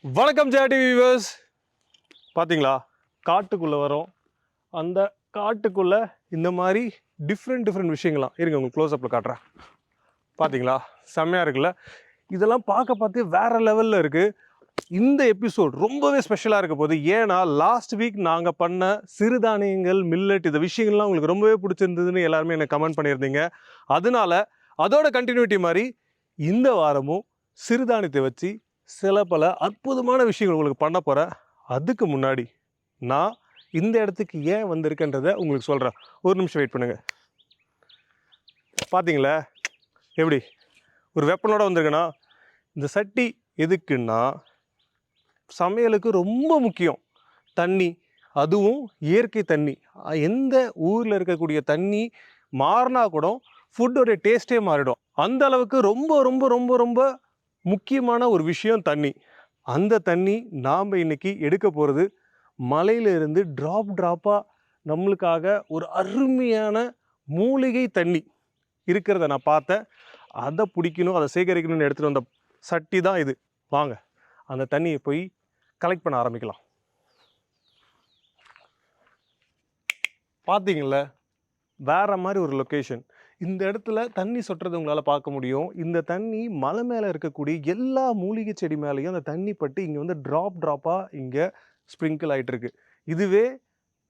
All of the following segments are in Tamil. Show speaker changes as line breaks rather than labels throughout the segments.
வணக்கம் ஜெயா டிவி வியூவர்ஸ். பார்த்தீங்களா, காட்டுக்குள்ளே வரோம். அந்த காட்டுக்குள்ளே இந்த மாதிரி டிஃப்ரெண்ட் விஷயங்கள்லாம் இருங்க, உங்களுக்கு க்ளோஸ்அப்பில் காட்டுறேன். பார்த்தீங்களா, செம்மையாக இருக்குல்ல. இதெல்லாம் பார்த்து வேறு லெவலில் இருக்குது. இந்த எபிசோட் ரொம்பவே ஸ்பெஷலாக இருக்க போகுது. ஏன்னா லாஸ்ட் வீக் நாங்கள் பண்ண சிறுதானியங்கள், மில்லட், இந்த விஷயங்கள்லாம் உங்களுக்கு ரொம்பவே பிடிச்சிருந்ததுன்னு எல்லாருமே எனக்கு கமெண்ட் பண்ணியிருந்தீங்க. அதோட கண்டினியூட்டி மாதிரி இந்த வாரமும் சிறுதானியத்தை வச்சு சில பல அற்புதமான விஷயங்கள் உங்களுக்கு பண்ண போகிறேன். அதுக்கு முன்னாடி நான் இந்த இடத்துக்கு ஏன் வந்திருக்கேன்றதை உங்களுக்கு சொல்கிறேன். ஒரு நிமிஷம் வெயிட் பண்ணுங்கள். பார்த்தீங்களா எப்படி ஒரு வெப்பனோட வந்திருக்கேன்னா, இந்த சட்டி எதுக்குன்னா சமையலுக்கு ரொம்ப முக்கியம். தண்ணி, அதுவும் இயற்கை தண்ணி. எந்த ஊரில் இருக்கக்கூடிய தண்ணி மாறினா கூட ஃபுட்டோடைய டேஸ்ட்டே மாறிடும். அந்த அளவுக்கு ரொம்ப ரொம்ப ரொம்ப ரொம்ப முக்கியமான ஒரு விஷயம் தண்ணி. அந்த தண்ணி நாம் இன்றைக்கி எடுக்க போகிறது மலையிலிருந்து ட்ராப்பாக நம்மளுக்காக ஒரு அருமையான மூலிகை தண்ணி இருக்கிறத நான் பார்த்தேன். அதை பிடிக்கணும், அதை சேகரிக்கணும்னு எடுத்துகிட்டு வந்த சட்டி தான் இது. வாங்க அந்த தண்ணியை போய் கலெக்ட் பண்ண ஆரம்பிக்கலாம். பார்த்தீங்கள, வேறு மாதிரி ஒரு லொக்கேஷன். இந்த இடத்துல தண்ணி சொட்டுறது உங்களால் பார்க்க முடியும். இந்த தண்ணி மலை மேலே இருக்கக்கூடிய எல்லா மூலிகை செடி மேலேயும் அந்த தண்ணி பட்டு இங்கே வந்து ட்ராப்பாக இங்கே ஸ்ப்ரிங்கிள் ஆகிட்டுருக்கு. இதுவே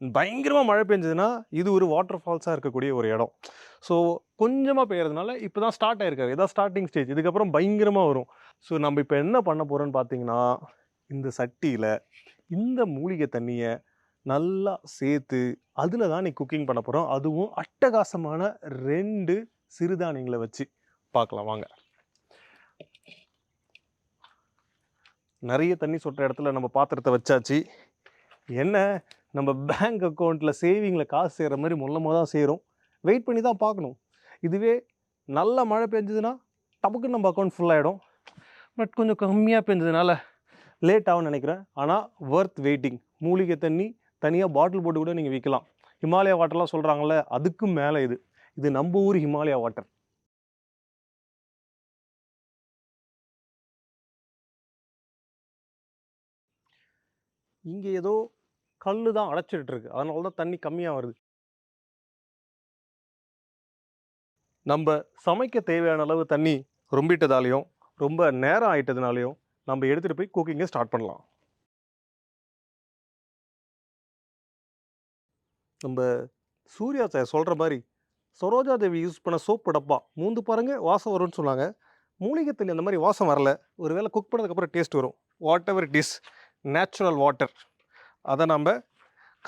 பயங்கரமாக மழை பெஞ்சதுன்னா இது ஒரு வாட்டர் ஃபால்ஸாக இருக்கக்கூடிய ஒரு இடம். ஸோ கொஞ்சமாக பெய்யறதுனால இப்போ தான் ஸ்டார்ட் ஆகிருக்காரு. இதான் ஸ்டார்டிங் ஸ்டேஜ். இதுக்கப்புறம் பயங்கரமாக வரும். ஸோ நம்ம இப்போ என்ன பண்ண போகிறோன்னு பார்த்தீங்கன்னா, இந்த சட்டியில் இந்த மூலிகை தண்ணியை நல்லா சேர்த்து அதில் தான் நீ குக்கிங் பண்ண போகிறோம். அதுவும் அட்டகாசமான 2 சிறுதானியங்களை வச்சு பார்க்கலாம் வாங்க. நிறைய தண்ணி சொட்டுற இடத்துல நம்ம பாத்திரத்தை வச்சாச்சு. என்ன, நம்ம பேங்க் அக்கௌண்ட்டில் சேவிங்கில் காசு செய்கிற மாதிரி மொல்லமாக தான் செய்கிறோம். வெயிட் பண்ணி தான் பார்க்கணும். இதுவே நல்ல மழை பெஞ்சதுன்னா டப்புக்குன்னு நம்ம அக்கௌண்ட் ஃபுல்லாகிடும். பட் கொஞ்சம் கம்மியாக பெஞ்சதுனால லேட் ஆகும்னு நினைக்கிறேன். ஆனால் வர்த் வெயிட்டிங். மூலிகை தண்ணி தனியாக பாட்டில் போட்டு கூட நீங்கள் விற்கலாம். ஹிமாலயா வாட்டர்லாம் சொல்கிறாங்கள்ல, அதுக்கும் மேலே இது நம்ம ஊர் ஹிமாலயா வாட்டர். இங்கே ஏதோ கல் தான் அடைச்சிட்டு இருக்கு, அதனால தான் தண்ணி கம்மியாக வருது. நம்ம சமைக்க தேவையான அளவு தண்ணி ரொம்பிட்டதாலையும் ரொம்ப நேரம் ஆயிட்டதுனாலையும் நம்ம எடுத்துகிட்டு போய் குக்கிங்கை ஸ்டார்ட் பண்ணலாம். நம்ம சூர்யா சார் சொல்கிற மாதிரி சரோஜா தேவி யூஸ் பண்ண சோப்பு டப்பா மூந்து பாருங்க வாசம் வரும்னு சொன்னாங்க. மூலிகை தண்ணி அந்த மாதிரி வாசம் வரல. ஒரு வேளை குக் பண்ணதுக்கப்புறம் டேஸ்ட் வரும். What ever it is, natural water. அதை நம்ம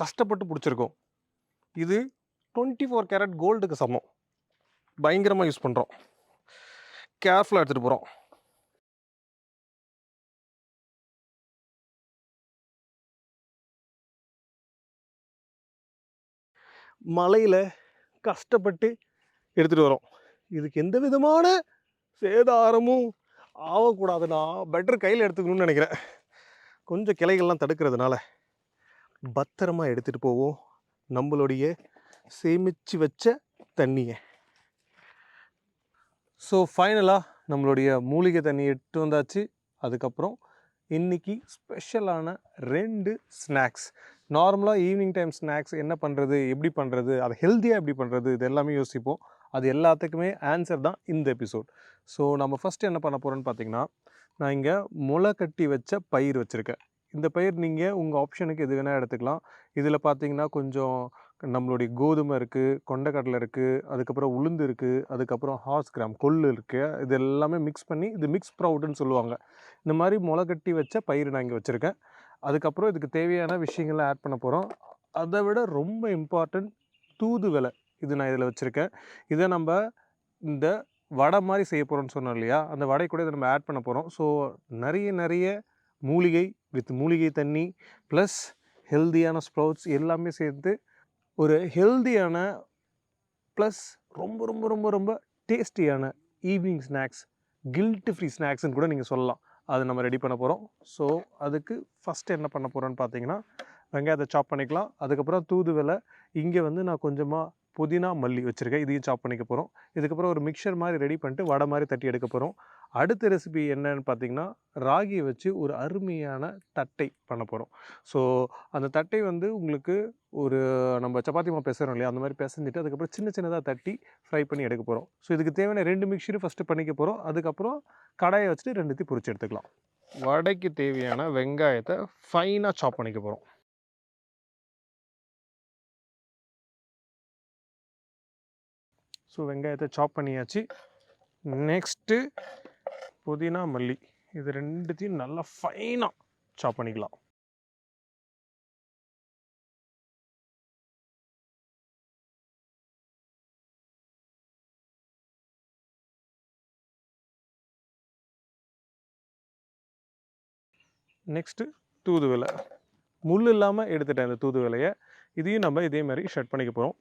கஷ்டப்பட்டு பிடிச்சிருக்கோம். இது 24 கேரட் கோல்டுக்கு சமம். பயங்கரமாக யூஸ் பண்ணுறோம். கேர்ஃபுல்லாக எடுத்துகிட்டு போகிறோம். மலையில் கஷ்டப்பட்டு எடுத்துகிட்டு வரோம். இதுக்கு எந்த விதமான சேதாரமும் ஆகக்கூடாதுன்னா பெட்டர் கையில் எடுத்துக்கணும்னு நினைக்கிறேன். கொஞ்சம் கிளைகள்லாம் தடுக்கிறதுனால பத்திரமா எடுத்துகிட்டு போவோம் நம்மளுடைய சேமித்து வச்ச தண்ணியை. ஸோ ஃபைனலாக நம்மளுடைய மூலிகை தண்ணி எடுத்து வந்தாச்சு. அதுக்கப்புறம் இன்றைக்கி ஸ்பெஷலான 2 ஸ்நாக்ஸ். நார்மலாக ஈவினிங் டைம் ஸ்நாக்ஸ் என்ன பண்ணுறது, எப்படி பண்ணுறது, அதை ஹெல்த்தியாக எப்படி பண்ணுறது, இது எல்லாமே யோசிப்போம். அது எல்லாத்துக்குமே ஆன்சர் தான் இந்த எபிசோட். ஸோ நம்ம ஃபஸ்ட்டு என்ன பண்ண போகிறோன்னு பார்த்தீங்கன்னா, நான் இங்கே முளை கட்டி வச்ச பயிர் வச்சுருக்கேன். இந்த பயிர் நீங்கள் உங்கள் ஆப்ஷனுக்கு எது வேணால் எடுத்துக்கலாம். இதில் பார்த்தீங்கன்னா கொஞ்சம் நம்மளுடைய கோதுமை இருக்குது, கொண்டைக்கடலை இருக்குது, அதுக்கப்புறம் உளுந்து இருக்குது, அதுக்கப்புறம் ஹார்ஸ் கிராம் கொள்ளு இருக்குது. இது எல்லாமே மிக்ஸ் பண்ணி இது மிக்ஸ் ப்ரௌடுன்னு சொல்லுவாங்க. இந்த மாதிரி முளை கட்டி வச்ச பயிர் நான் இங்கே வச்சுருக்கேன். அதுக்கப்புறம் இதுக்கு தேவையான விஷயங்களை ஆட் பண்ண போகிறோம். அதை விட ரொம்ப இம்பார்ட்டன்ட் தூதுவளை. இது நான் இதில் வச்சுருக்கேன். இதை நம்ம இந்த வடை மாதிரி செய்ய போகிறோம்னு சொன்னோம் இல்லையா, அந்த வடை கூட இதை நம்ம ஆட் பண்ண போகிறோம். ஸோ நிறைய மூலிகை வித் மூலிகை தண்ணி ப்ளஸ் ஹெல்தியான ஸ்ப்ரவுட்ஸ் எல்லாமே சேர்த்து ஒரு ஹெல்தியான ப்ளஸ் ரொம்ப ரொம்ப ரொம்ப ரொம்ப டேஸ்டியான ஈவினிங் ஸ்நாக்ஸ், கில்ட்டு ஃப்ரீ ஸ்நாக்ஸ்ன்னு கூட நீங்கள் சொல்லலாம். அதை நம்ம ரெடி பண்ண போகிறோம். ஸோ அதுக்கு ஃபஸ்ட்டு என்ன பண்ண போகிறோன்னு பார்த்தீங்கன்னா, வெங்காயத்தை சாப் பண்ணிக்கலாம். அதுக்கப்புறம் தூதுவளை, இங்கே வந்து நான் கொஞ்சமாக புதினா மல்லி வச்சுருக்கேன், இதையும் சாப் பண்ணிக்க போகிறோம். இதுக்கப்புறம் ஒரு மிக்சர் மாதிரி ரெடி பண்ணிட்டு வடை மாதிரி தட்டி எடுக்க போகிறோம். அடுத்த ரெசிபி என்னன்னு பார்த்தீங்கன்னா, ராகிய வச்சு ஒரு அருமையான தட்டை பண்ண போறோம். ஸோ அந்த தட்டை வந்து உங்களுக்கு ஒரு நம்ம சப்பாத்தி மாவு பெசறோம் இல்லையா? அந்த மாரி பெசஞ்சிட்டு அதுக்கப்புறம் சின்ன சின்னதா தட்டி ஃப்ரை பண்ணி எடுக்க போறோம். ஸோ இதுக்கு தேவையான 2 மிக்சரும் ஃபர்ஸ்ட்டு பண்ணிக்க போறோம். அதுக்கப்புறம் கடாய வச்சுட்டு 2த்தையும் பொரிச்சு எடுத்துக்கலாம். வடைக்கு தேவையான வெங்காயத்த ஃபைனா சாப் பண்ணிக்க போறோம். ஸோ வெங்காயத்த சாப் பண்ணியாச்சு. நெக்ஸ்ட்டு புதினா, மல்லி இது 2த்தையும் நல்லா ஃபைனா சாப் பண்ணிக்கலாம். நெக்ஸ்ட்டு தூதுவளை. முள் இல்லாம எடுத்துட்டேன் இந்த தூதுவளைய. இதையும் நம்ம இதே மாரி ஷட் பண்ணிக்க போறோம்.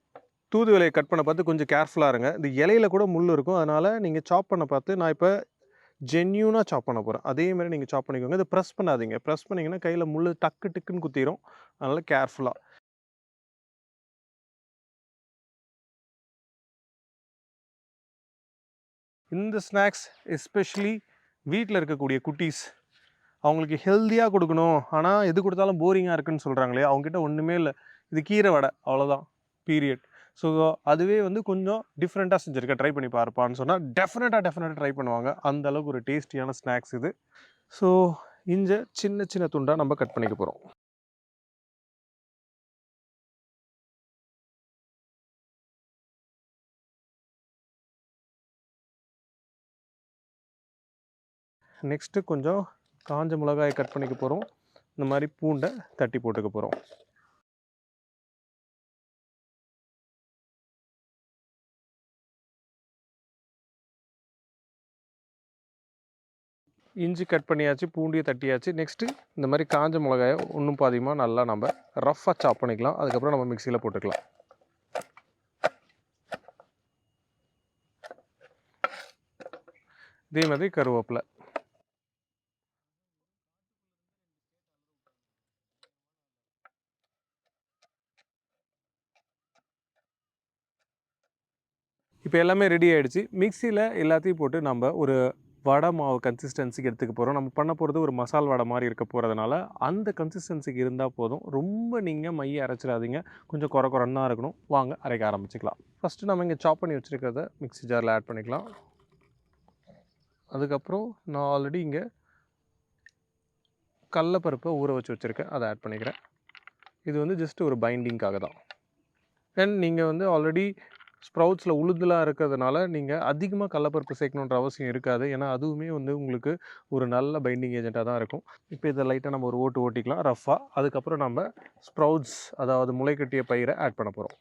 தூதுவளைய கட் பண்ண பார்த்து கொஞ்சம் கேர்ஃபுல்லா இருங்க. இந்த இலையில கூட முள் இருக்கும். அதனால நீங்க சாப் பண்ண பார்த்து நான் இப்ப ஜென்யூனா சாப் பண்ண போறேன். அதே மாரி நீங்க சாப் பண்ணிக்கோங்க. இத பிரஸ் பண்ணாதீங்க. பிரஸ் பண்ணீங்கன்னா கையில முள்ளு டக்கு டிக்குன்னு குத்திரும். அதனால கேர்ஃபுல்லா. இந்த ஸ்நாக்ஸ் எஸ்பெஷலி வீட்ல இருக்கக்கூடிய குட்டீஸ் அவங்களுக்கு ஹெல்தியா குடுக்கணும். ஆனா எது குடுத்தாலும் போரிங்கா இருக்குன்னு சொல்றாங்களே, அவங்ககிட்ட ஒண்ணுமே இல்ல. இது கீரை வடை அவ்வளோதான். பீரியட். ஸோ அதுவே வந்து கொஞ்சம் டிஃப்ரெண்ட்டா செஞ்சிருக்கேன். ட்ரை பண்ணி பாருப்பான்னு சொன்னா டெஃபினட்டா ட்ரை பண்ணுவாங்க. அந்த அளவுக்கு ஒரு டேஸ்டியான ஸ்நாக்ஸ் இது. ஸோ இஞ்ச சின்ன சின்ன துண்டா நம்ம கட் பண்ணிக்க போறோம். நெக்ஸ்ட்டு கொஞ்சம் காஞ்ச மிளகாய கட் பண்ணிக்க போறோம். இந்த மாரி பூண்ட தட்டி போட்டுக்க போறோம். இஞ்சி கட் பண்ணியாச்சு, பூண்டையும் தட்டியாச்சு. நெக்ஸ்ட்டு இந்த மாரி காஞ்ச மிளகாய ஒண்ணும் பாதியுமா நல்லா நம்ம ரஃப்பா சாப் பண்ணிக்கலாம். அதுக்கப்புறம் நம்ம மிக்ஸியில போட்டுக்கலாம். இதே மாதிரி கருவேப்பிலை. இப்போ எல்லாமே ரெடி ஆயிடுச்சு. மிக்ஸியில எல்லாத்தையும் போட்டு நம்ம ஒரு வடை மாவு கன்சிஸ்டன்சிக்கு எடுத்துக்க போறோம். நம்ம பண்ண போறது ஒரு மசால் வடை மாரி இருக்க போறதுனால, அந்த கன்சிஸ்டன்சிக்கு இருந்தா போதும். ரொம்ப நீங்க மைய அரைச்சிடாதீங்க. கொஞ்சம் கொர கொரன்னு தான் இருக்கணும். வாங்க அரைக்க ஆரம்பிச்சுக்கலாம். ஃபர்ஸ்ட்டு நம்ம இங்க சாப் பண்ணி வச்சிருக்கிறத மிக்ஸி ஜார்ல ஆட் பண்ணிக்கலாம். அதுக்கப்புறம் நான் ஆல்ரெடி இங்க கடல பருப்பை ஊற வச்சு வச்சிருக்கேன். அதை ஆட் பண்ணிக்கிறேன். இது வந்து ஜஸ்ட் ஒரு பைண்டிங்காக தான். தென் நீங்கள் வந்து ஆல்ரெடி ஸ்ப்ரவுட்ஸில் உளுந்துலாம் இருக்கிறதுனால நீங்கள் அதிகமாக கடலப்பருப்பு சேர்க்கணுன்ற அவசியம் இருக்காது. ஏன்னா அதுவுமே வந்து உங்களுக்கு ஒரு நல்ல பைண்டிங் ஏஜென்ட்டாக தான் இருக்கும். இப்போ இதை லைட்டாக நம்ம ஒரு ஓட்டு ஓட்டிக்கலாம் ரஃப்பாக. அதுக்கப்புறம் நம்ம ஸ்ப்ரவுட்ஸ் அதாவது முளைக்கட்டிய பயிரை ஆட் பண்ண போகிறோம்.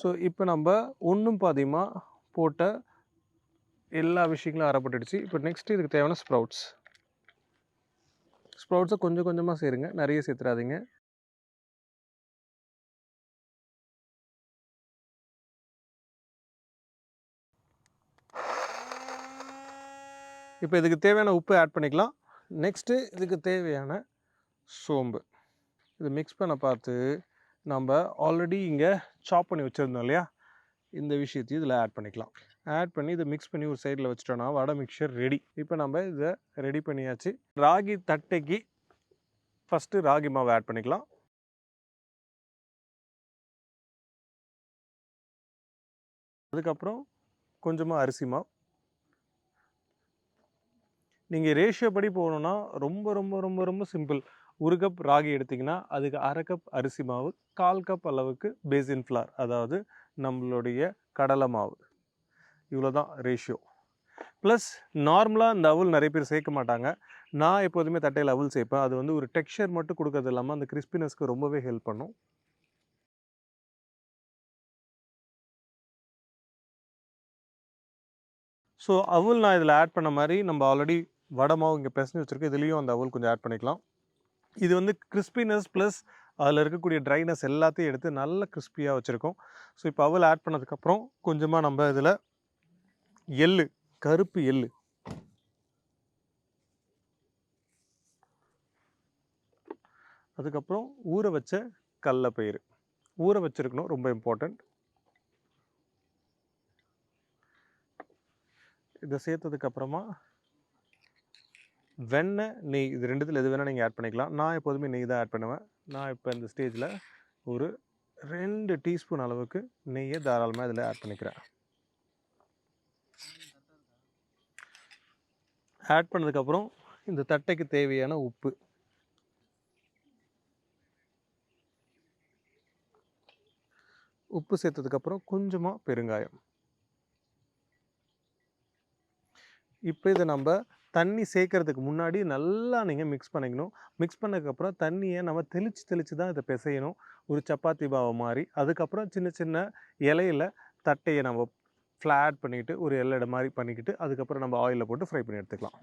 ஸோ இப்போ நம்ம ஒன்றும் பாதியமாக போட்ட எல்லா விஷயங்களும் அரைப்பட்டுடுச்சு. இப்போ நெக்ஸ்ட் இதுக்கு தேவையான ஸ்ப்ரவுட்ஸை கொஞ்சம் கொஞ்சமாக சேருங்க, நிறைய சேர்த்துறாதீங்க. இப்போ இதுக்கு தேவையான உப்பு ஆட் பண்ணிக்கலாம். நெக்ஸ்ட்டு இதுக்கு தேவையான சோம்பு. இது மிக்ஸ் பண்ண பார்த்து நம்ம ஆல்ரெடி இங்கே சாப் பண்ணி வச்சுருந்தோம் இல்லையா, இந்த விஷயத்தையும் இதில் ஆட் பண்ணிக்கலாம். ஆட் பண்ணி இதை மிக்ஸ் பண்ணி ஒரு சைடில் வச்சுட்டோன்னா வடை மிக்சர் ரெடி. இப்போ நம்ம இதை ரெடி பண்ணியாச்சு. ராகி தட்டைக்கு ஃபஸ்ட்டு ராகி மாவு ஆட் பண்ணிக்கலாம். அதுக்கப்புறம் கொஞ்சமாக அரிசி மாவு. நீங்கள் ரேஷியோ படி போகணுன்னா ரொம்ப ரொம்ப ரொம்ப ரொம்ப சிம்பிள். 1 கப் ராகி எடுத்திங்கன்னா அதுக்கு 1/2 கப் அரிசி மாவு, 1/4 கப் அளவுக்கு பேசின் ஃப்ளார் அதாவது நம்மளுடைய கடலை மாவு. இவ்வளோ தான் ரேஷியோ. ப்ளஸ் நார்மலாக இந்த அவுல் நிறைய பேர் சேர்க்க மாட்டாங்க. நான் எப்போதுமே தட்டையில் அவுல் சேர்ப்பேன். அது வந்து ஒரு டெக்ஸ்சர் மட்டும் கொடுக்கறது இல்லாமல் அந்த கிறிஸ்பினஸ்க்கு ரொம்பவே ஹெல்ப் பண்ணும். ஸோ அவுல் நான் இதில் ஆட் பண்ண மாதிரி நம்ம ஆல்ரெடி வடை மாவு இங்கே பிசைஞ்சு வச்சுருக்கோம். இதுலேயும் அந்த அவுல் கொஞ்சம் ஆட் பண்ணிக்கலாம். இது வந்து கிறிஸ்பினஸ் ப்ளஸ் அதில் இருக்கக்கூடிய ட்ரைனஸ் எல்லாத்தையும் எடுத்து நல்ல கிறிஸ்பியாக வச்சுருக்கோம். ஸோ இப்போ அவுல் ஆட் பண்ணதுக்கப்புறம் கொஞ்சமாக நம்ம இதில் எள்ளு, கருப்பு எள்ளு, அதுக்கப்புறம் ஊற வச்ச கடலப்பயிறு ஊற வச்சிருக்கணும், ரொம்ப இம்பார்ட்டண்ட். இதை சேர்த்ததுக்கப்புறமா வெண்ணெய், நெய் இது ரெண்டுத்தில் எது வேணால் நீங்கள் ஆட் பண்ணிக்கலாம். நான் எப்போதுமே நெய் தான் ஆட் பண்ணுவேன். நான் இப்போ இந்த ஸ்டேஜில் ஒரு 2 டீஸ்பூன் அளவுக்கு நெய்யை தாராளமாக இதில் ஆட் பண்ணிக்கிறேன். ஆட் பண்ணதுக்கப்புறம் இந்த தட்டைக்கு தேவையான உப்பு, உப்பு சேர்த்ததுக்கப்புறம் கொஞ்சமாக பெருங்காயம். இப்போ இதை நம்ம தண்ணி சேர்க்கறதுக்கு முன்னாடி நல்லா நீங்கள் மிக்ஸ் பண்ணிக்கணும். மிக்ஸ் பண்ணதுக்கப்புறம் தண்ணியை நம்ம தெளித்து தான் இதை பிசையணும், ஒரு சப்பாத்தி மாவு மாதிரி. அதுக்கப்புறம் சின்ன சின்ன இலையில் தட்டையை நம்ம ஃப்ளாட் பண்ணிவிட்டு ஒரு எல்லடை மாதிரி பண்ணிக்கிட்டு அதுக்கப்புறம் நம்ம ஆயிலில் போட்டு ஃப்ரை பண்ணி எடுத்துக்கலாம்.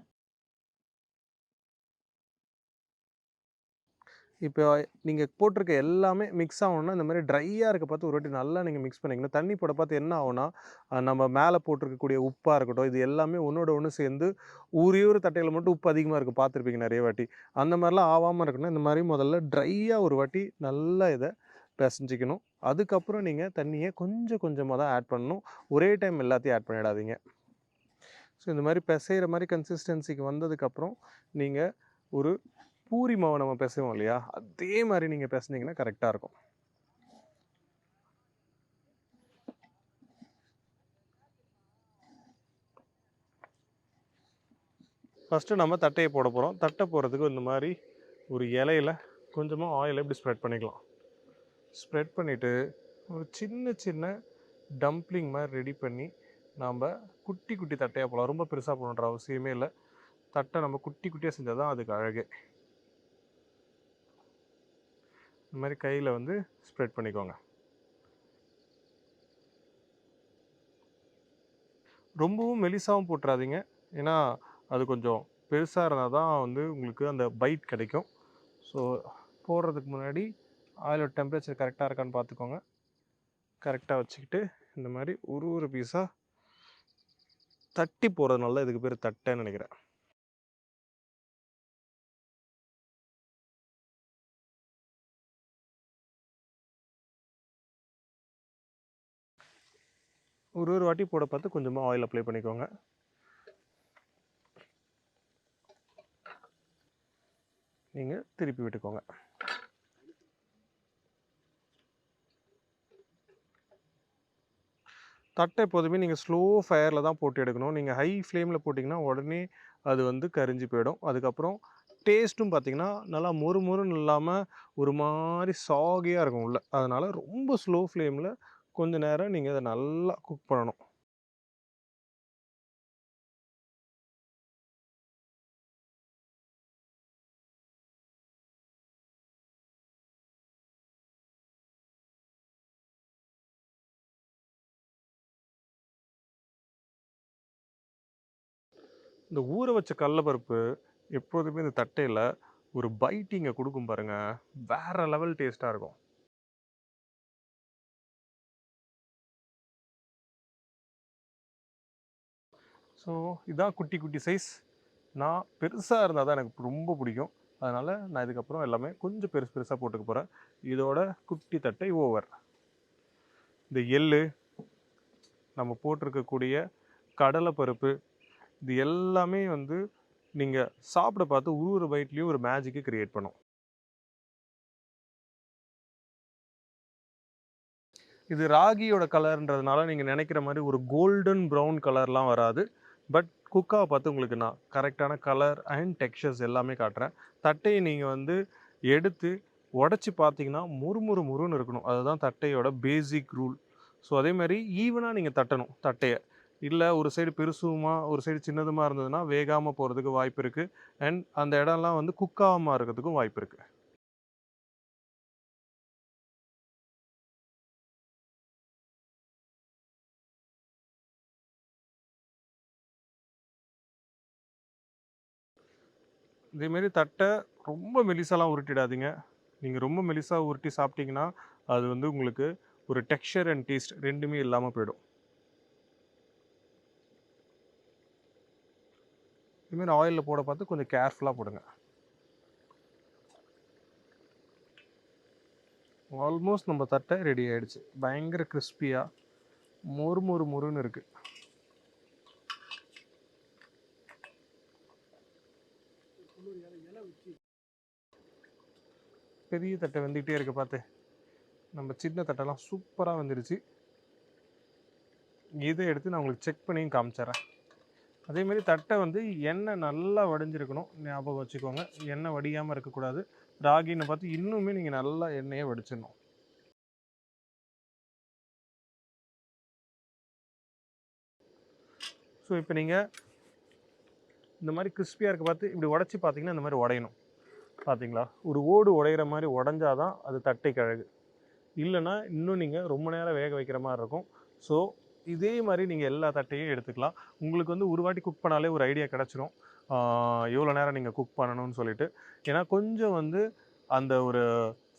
இப்போ நீங்கள் போட்டிருக்க எல்லாமே மிக்ஸ் ஆகணுன்னா இந்த மாதிரி ட்ரையாக இருக்க பார்த்து ஒரு வாட்டி நல்லா நீங்கள் மிக்ஸ் பண்ணிக்கணும். தண்ணி போட பார்த்து என்ன ஆகும்னா, நம்ம மேலே போட்டிருக்கக்கூடிய உப்பாக இருக்கட்டும், இது எல்லாமே ஒன்றோட ஒன்று சேர்ந்து ஒரு தட்டையில் மட்டும் உப்பு அதிகமாக இருக்கும், பார்த்துருப்பீங்க நிறைய வாட்டி. அந்த மாதிரிலாம் ஆகாமல் இருக்கணும். இந்த மாதிரி முதல்ல ட்ரையாக ஒரு வாட்டி நல்லா இதை பிசைஞ்சிக்கணும். அதுக்கப்புறம் நீங்கள் தண்ணியை கொஞ்சம் கொஞ்சமாக தான் ஆட் பண்ணணும், ஒரே டைம் எல்லாத்தையும் ஆட் பண்ணிடாதீங்க. ஸோ இந்த மாதிரி பிசைகிற மாதிரி கன்சிஸ்டன்சிக்கு வந்ததுக்கப்புறம் நீங்கள் ஒரு பூரி மாவை நம்ம பிசைவோம் இல்லையா, அதே மாதிரி நீங்கள் பிசைஞ்சிங்கன்னா கரெக்டாக இருக்கும். ஃபஸ்ட்டு நம்ம தட்டையை போட போகிறோம். தட்டை போடுறதுக்கு இந்த மாதிரி ஒரு இலையில் கொஞ்சமாக ஆயில் இப்படி ஸ்ப்ரெட் பண்ணிக்கலாம். ஸ்ப்ரெட் பண்ணிவிட்டு ஒரு சின்ன சின்ன டம்ப்ளிங் மாதிரி ரெடி பண்ணி நாம் குட்டி குட்டி தட்டையாக போடலாம். ரொம்ப பெருசாக போடணுன்ற அவசியமே இல்லை. தட்டை நம்ம குட்டி குட்டியாக செஞ்சால் தான் அதுக்கு அழகே. இந்த மாதிரி கையில் வந்து ஸ்ப்ரெட் பண்ணிக்கோங்க. ரொம்பவும் மெலிசாகவும் போட்டுறாதீங்க, ஏன்னா அது கொஞ்சம் பெருசாக இருந்தால் தான் வந்து உங்களுக்கு அந்த பைட் கிடைக்கும். ஸோ போடுறதுக்கு முன்னாடி ஆயிலோட டெம்பரேச்சர் கரெக்டாக இருக்கான்னு பார்த்துக்கோங்க. கரெக்டாக வச்சுக்கிட்டு இந்த மாதிரி ஒரு பீஸாக தட்டி போடுறதுனால இதுக்கு பேர் தட்டைன்னு நினைக்கிறேன். ஒரு வாட்டி போட பார்த்து கொஞ்சமாக ஆயில் அப்ளை பண்ணிக்கோங்க. நீங்கள் திருப்பி விட்டுக்கோங்க. தட்டை எப்போதுமே நீங்கள் ஸ்லோ ஃபயரில் தான் போட்டு எடுக்கணும். நீங்கள் ஹை ஃப்ளேமில் போட்டிங்கன்னா உடனே அது வந்து கரிஞ்சு போயிடும். அதுக்கப்புறம் டேஸ்ட்டும் பார்த்திங்கன்னா நல்லா மொறுன்னு இல்லாமல் ஒரு மாதிரி சாகியாக இருக்கும் உள்ள. அதனால் ரொம்ப ஸ்லோ ஃப்ளேமில் கொஞ்சம் நேரம் நீங்கள் அதை நல்லா குக் பண்ணணும். இந்த ஊற வச்ச கடலப்பருப்பு எப்போதுமே இந்த தட்டையில் ஒரு பைட்டிங்கை கொடுக்கும் பாருங்கள், வேறு லெவல் டேஸ்ட்டாக இருக்கும். ஸோ இதான் குட்டி குட்டி சைஸ். நான் பெருசாக இருந்தால் தான் எனக்கு ரொம்ப பிடிக்கும். அதனால் நான் இதுக்கப்புறம் எல்லாமே கொஞ்சம் பெருசாக போட்டுக்க போகிறேன். இதோட குட்டி தட்டை ஓவர். இந்த எள்ளு, நம்ம போட்டிருக்கக்கூடிய கடலைப்பருப்பு, இது எல்லாமே வந்து நீங்கள் சாப்பிட பார்த்து ஒரு பைட்லேயும் ஒரு மேஜிக்கை க்ரியேட் பண்ணும். இது ராகியோட கலர்ன்றதுனால நீங்கள் நினைக்கிற மாதிரி ஒரு கோல்டன் ப்ரௌன் கலர்லாம் வராது. பட் குக்காவை பார்த்து உங்களுக்கு நான் கரெக்டான கலர் அண்ட் டெக்ஸ்சர்ஸ் எல்லாமே காட்டுறேன். தட்டையை நீங்கள் வந்து எடுத்து உடச்சி பார்த்தீங்கன்னா முறுன்னு இருக்கணும். அதுதான் தட்டையோட பேசிக் ரூல். ஸோ அதே மாதிரி ஈவனாக நீங்கள் தட்டணும் தட்டையை. இல்லை ஒரு சைடு பெருசுமா ஒரு சைடு சின்னதுமா இருந்ததுன்னா வேகாமல் போகிறதுக்கு வாய்ப்பு இருக்குது. அண்ட் அந்த இடம்லாம் வந்து குக்காகாமல் இருக்கிறதுக்கும் வாய்ப்பு இருக்குது. இதேமாரி தட்டை ரொம்ப மெலிசாலாம் உருட்டிடாதீங்க. நீங்கள் ரொம்ப மெலிசாக உருட்டி சாப்பிட்டீங்கன்னா அது வந்து உங்களுக்கு ஒரு டெக்ஸ்சர் அண்ட் டேஸ்ட் ரெண்டுமே இல்லாமல் போயிடும். இதுமாரி ஆயிலில் போட பார்த்து கொஞ்சம் கேர்ஃபுல்லாக போடுங்க. ஆல்மோஸ்ட் நம்ம தட்டை ரெடி ஆகிடுச்சு. பயங்கர கிறிஸ்பியாக மொறு மொறு மொறுன்னு இருக்குது. பெரிய தட்டை வந்துக்கிட்டே இருக்குது பார்த்து. நம்ம சின்ன தட்டெல்லாம் சூப்பராக வந்துடுச்சு. இதை எடுத்து நான் உங்களுக்கு செக் பண்ணியும் காமிச்சிட்றேன். அதேமாரி தட்டை வந்து எண்ணெய் நல்லா வடிஞ்சிருக்கணும், ஞாபகம் வச்சுக்கோங்க. எண்ணெய் வடியாமல் இருக்கக்கூடாது. ராகின்னு பார்த்து இன்னுமே நீங்கள் நல்லா எண்ணெயை வடிச்சிடணும். ஸோ இப்போ நீங்கள் இந்த மாதிரி கிறிஸ்பியாக இருக்க பார்த்து இப்படி உடச்சி பார்த்தீங்கன்னா இந்த மாதிரி உடையணும். பார்த்தீங்களா, ஒரு ஓடு உடையிற மாதிரி உடஞ்சாதான் அது தட்டை கழகு. இல்லைன்னா இன்னும் நீங்கள் ரொம்ப நேரம் வேக வைக்கிற மாதிரி இருக்கும். ஸோ இதே மாதிரி நீங்கள் எல்லா தட்டையும் எடுத்துக்கலாம். உங்களுக்கு வந்து ஒரு வாட்டி குக் பண்ணாலே ஒரு ஐடியா கிடச்சிரும் எவ்வளோ நேரம் நீங்கள் குக் பண்ணணும்னு சொல்லிட்டு. ஏன்னா கொஞ்சம் வந்து அந்த ஒரு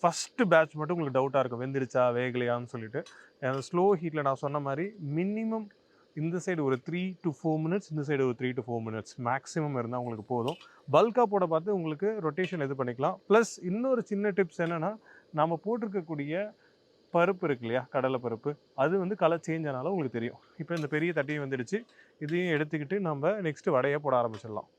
ஃபஸ்ட்டு பேட்ச் மட்டும் உங்களுக்கு டவுட்டாக இருக்கும், வெந்துருச்சா வேகலையான்னு சொல்லிட்டு. ஸ்லோ ஹீட்டில் நான் சொன்ன மாதிரி மினிமம் இந்த சைடு ஒரு 3 to 4 மினிட்ஸ், இந்த சைடு ஒரு 3 to 4 மினிட்ஸ் மேக்ஸிமம் இருந்தால் உங்களுக்கு போதும். பல்காக போட பார்த்து உங்களுக்கு ரொட்டேஷன் இது பண்ணிக்கலாம். ப்ளஸ் இன்னொரு சின்ன டிப்ஸ் என்னென்னா, நம்ம போட்டிருக்கக்கூடிய பருப்பு இருக்கு இல்லையா, கடலை பருப்பு, அது வந்து கலர் சேஞ்ச் ஆனாலும் உங்களுக்கு தெரியும். இப்போ இந்த பெரிய தட்டியும் வந்துடுச்சு. இதையும் எடுத்துக்கிட்டு நம்ம நெக்ஸ்ட்டு வடையை போட ஆரம்பிச்சிடலாம்.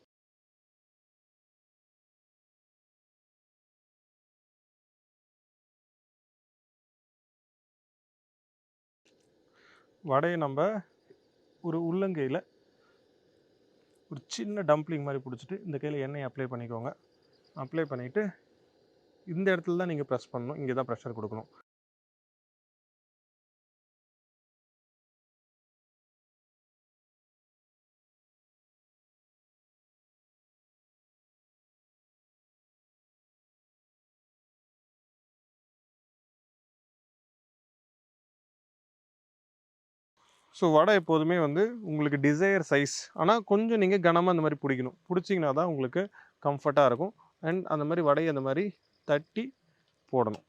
வடையை நம்ம ஒரு உள்ளங்கையில் ஒரு சின்ன டம்ப்ளிங் மாதிரி பிடிச்சிட்டு இந்த கையில் எண்ணெயை அப்ளை பண்ணிக்கோங்க. அப்ளை பண்ணிவிட்டு இந்த இடத்துல தான் நீங்கள் ப்ரெஸ் பண்ணணும், இங்கே தான் ப்ரெஷர் கொடுக்கணும். ஸோ வடை எப்போதுமே வந்து உங்களுக்கு டிசையர் சைஸ், ஆனால் கொஞ்சம் நீங்கள் கனமாக அந்த மாதிரி பிடிக்கணும். பிடிச்சிங்கன்னா தான் உங்களுக்கு கம்ஃபர்ட்டாக இருக்கும். அண்ட் அந்த மாதிரி வடையை அந்த மாதிரி தட்டி போடணும்.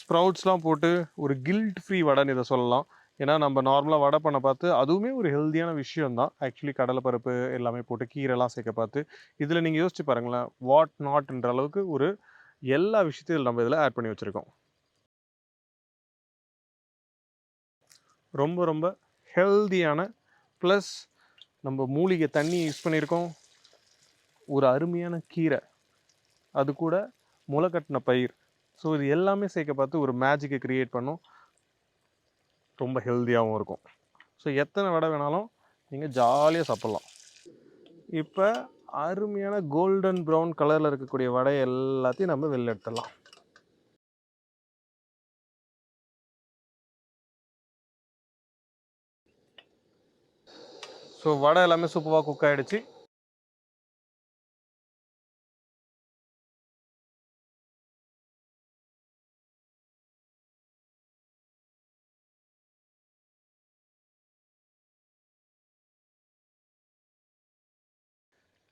ஸ்ப்ரவுட்ஸ்லாம் போட்டு ஒரு கில்ட் ஃப்ரீ வடைன்னு இதை சொல்லலாம். ஏன்னா நம்ம நார்மலாக வடை பண்ண பார்த்து அதுவுமே ஒரு ஹெல்த்தியான விஷயம் தான். ஆக்சுவலி கடலைப்பருப்பு எல்லாமே போட்டு கீரைலாம் சேர்க்க பார்த்து இதில் நீங்கள் யோசிச்சு பாருங்களேன், வாட் நாட்ன்ற அளவுக்கு ஒரு எல்லா விஷயத்தையும் நம்ம இதில் ஆட் பண்ணி வச்சுருக்கோம். ரொம்ப ரொம்ப ஹெல்தியான, ப்ளஸ் நம்ம மூலிகை தண்ணி யூஸ் பண்ணியிருக்கோம், ஒரு அருமையான கீரை, அது கூட முளைக்கட்டின பயிர். ஸோ இது எல்லாமே சேர்க்க பார்த்து ஒரு மேஜிக்கை க்ரியேட் பண்ணும். ரொம்ப ஹெல்த்தியாகவும் இருக்கும். ஸோ எத்தனை வடை வேணாலும் நீங்கள் ஜாலியாக சாப்பிட்லாம். இப்போ அருமையான கோல்டன் ப்ரௌன் கலரில் இருக்கக்கூடிய வடை எல்லாத்தையும் நம்ம வெளில எடுத்துடலாம். ஸோ வடை எல்லாமே சூப்பராக குக் ஆகிடுச்சு.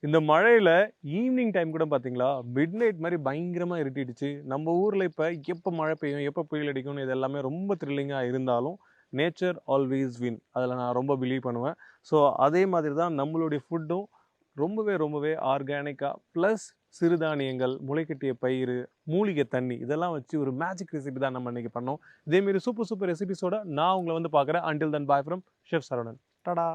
இந்த மழையில் ஈவினிங் டைம் கூட பார்த்தீங்களா, மிட் நைட் மாதிரி பயங்கரமாக இருட்டிடுச்சு. நம்ம ஊரில் இப்போ எப்போ மழை பெய்யும், எப்போ புயல் அடிக்கும்னு இது எல்லாமே ரொம்ப த்ரில்லிங்காக இருந்தாலும் நேச்சர் ஆல்வேஸ் வின், அதில் நான் ரொம்ப பிலீவ் பண்ணுவேன். ஸோ அதே மாதிரி தான் நம்மளுடைய ஃபுட்டும் ரொம்பவே ரொம்பவே ஆர்கானிக்காக, ப்ளஸ் சிறுதானியங்கள், முளைக்கட்டிய பயிர், மூலிகை தண்ணி, இதெல்லாம் வச்சு ஒரு மேஜிக் ரெசிபி தான் நம்ம இன்றைக்கி பண்ணோம். இதேமாரி சூப்பர் சூப்பர் ரெசிபிஸோட நான் உங்களை வந்து பார்க்குறேன். Until then bye from chef Saravanan. டடா.